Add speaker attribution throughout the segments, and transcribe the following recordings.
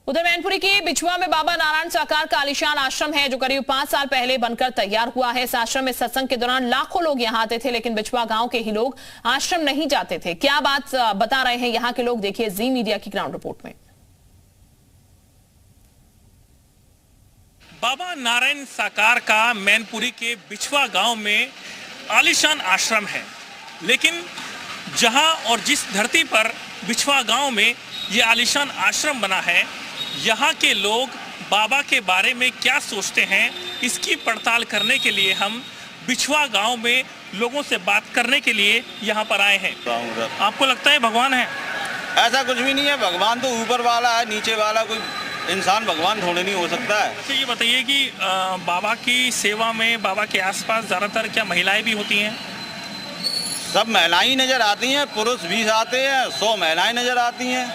Speaker 1: उधर मैनपुरी के बिछुआ में बाबा नारायण साकार का आलीशान आश्रम है जो करीब 5 साल पहले बनकर तैयार हुआ है। इस आश्रम में सत्संग के दौरान लाखों लोग यहां आते थे, लेकिन बिछुआ गांव के ही लोग आश्रम नहीं जाते थे। क्या बात बता रहे हैं यहां के लोग, देखिए जी मीडिया की ग्राउंड रिपोर्ट में।
Speaker 2: बाबा नारायण साकार का मैनपुरी के बिछुआ गांव में आलीशान आश्रम है, लेकिन जहां और जिस धरती पर बिछुआ गांव में ये आलीशान आश्रम बना है, यहाँ के लोग बाबा के बारे में क्या सोचते हैं, इसकी पड़ताल करने के लिए हम बिछुआ गांव में लोगों से बात करने के लिए यहाँ पर आए हैं। आपको लगता है भगवान है?
Speaker 3: ऐसा कुछ भी नहीं है। भगवान तो ऊपर वाला है, नीचे वाला कोई इंसान भगवान थोड़े नहीं हो सकता है।
Speaker 2: अच्छा, ये बताइए कि बाबा की सेवा में, बाबा के आसपास ज़्यादातर क्या महिलाएं भी होती हैं?
Speaker 3: सब महिलाएं नजर आती हैं, पुरुष भी आते हैं, 100 महिलाएं नजर आती हैं।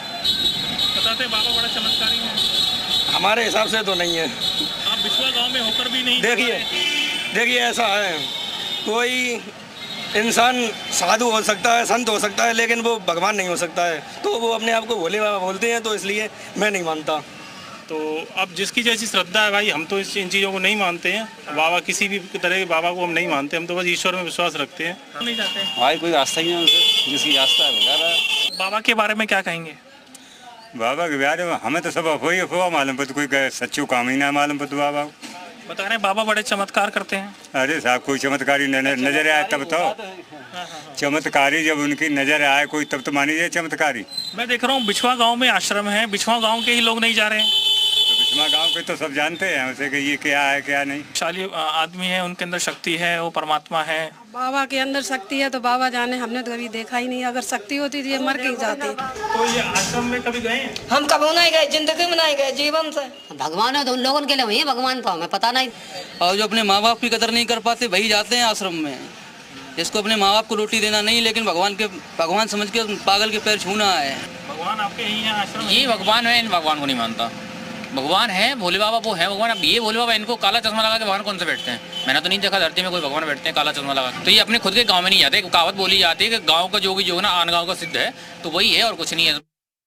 Speaker 2: बताते बाबा बड़ा चमत्कारी है।
Speaker 4: हमारे हिसाब से तो नहीं है।
Speaker 2: आप बिछुआ गांव में होकर भी नहीं?
Speaker 4: देखिए ऐसा है, कोई इंसान साधु हो सकता है, संत हो सकता है, लेकिन वो भगवान नहीं हो सकता है। तो वो अपने आप को भोले बाबा बोलते हैं, तो इसलिए मैं नहीं मानता।
Speaker 5: तो अब जिसकी जैसी श्रद्धा है भाई, हम तो इन चीज़ों को नहीं मानते हैं। बाबा किसी भी तरह के बाबा को हम नहीं मानते, हम तो बस ईश्वर में विश्वास रखते हैं।
Speaker 2: नहीं जाते
Speaker 3: भाई कोई रास्ता ही नहीं है, जिसकी रास्ता है।
Speaker 2: बाबा के बारे में क्या कहेंगे?
Speaker 6: बाबा के बारे में हमें तो सब अफवाह मालूम पड़ता, कोई सच्चू काम ही ना मालूम पड़ता। बाबा
Speaker 2: बता रहे हैं बाबा बड़े चमत्कार करते हैं।
Speaker 6: अरे साहब, कोई चमत्कारी नजर आए तब तो चमत्कारी, जब उनकी नजर आए कोई तब तो मानी जाए चमत्कारी।
Speaker 2: मैं देख रहा हूँ बिछुआ गांव में आश्रम है, बिछुआ गांव के ही लोग नहीं जा रहे हैं।
Speaker 6: तो बिछुआ गांव के तो सब जानते हैं हमसे कि ये क्या है क्या नहीं।
Speaker 2: शाली आदमी है, उनके अंदर शक्ति है, वो परमात्मा है।
Speaker 7: बाबा के अंदर शक्ति है तो बाबा जाने, हमने तो कभी देखा ही नहीं। अगर शक्ति होती तो ये मर के ही जाते।
Speaker 2: तो ये आश्रम में कभी गए?
Speaker 8: हम कभी नहीं गए, जिंदगी में नहीं गए, जीवन से।
Speaker 9: भगवान है तो उन लोगों के लिए वही भगवान, तो हमें पता नहीं।
Speaker 10: और जो अपने माँ बाप की कदर नहीं कर पाते वही जाते हैं आश्रम में। जिसको अपने माँ बाप को रोटी देना नहीं, लेकिन भगवान समझ के पागल के पैर छूना है।
Speaker 2: भगवान आपके यही है आश्रम?
Speaker 11: ये भगवान है, इन भगवान को नहीं मानता। भगवान है भोले बाबा, वो है भगवान। अब ये भोले बाबा, इनको काला चश्मा लगा के भगवान कौन से बैठते हैं? मैंने तो नहीं देखा धरती में कोई भगवान बैठते हैं काला चश्मा लगा। तो ये अपने खुद के गांव में नहीं जाते। कहावत बोली जाती है कि गांव का जोगी जो है ना, आन गांव का सिद्ध है, तो वही है और कुछ नहीं है।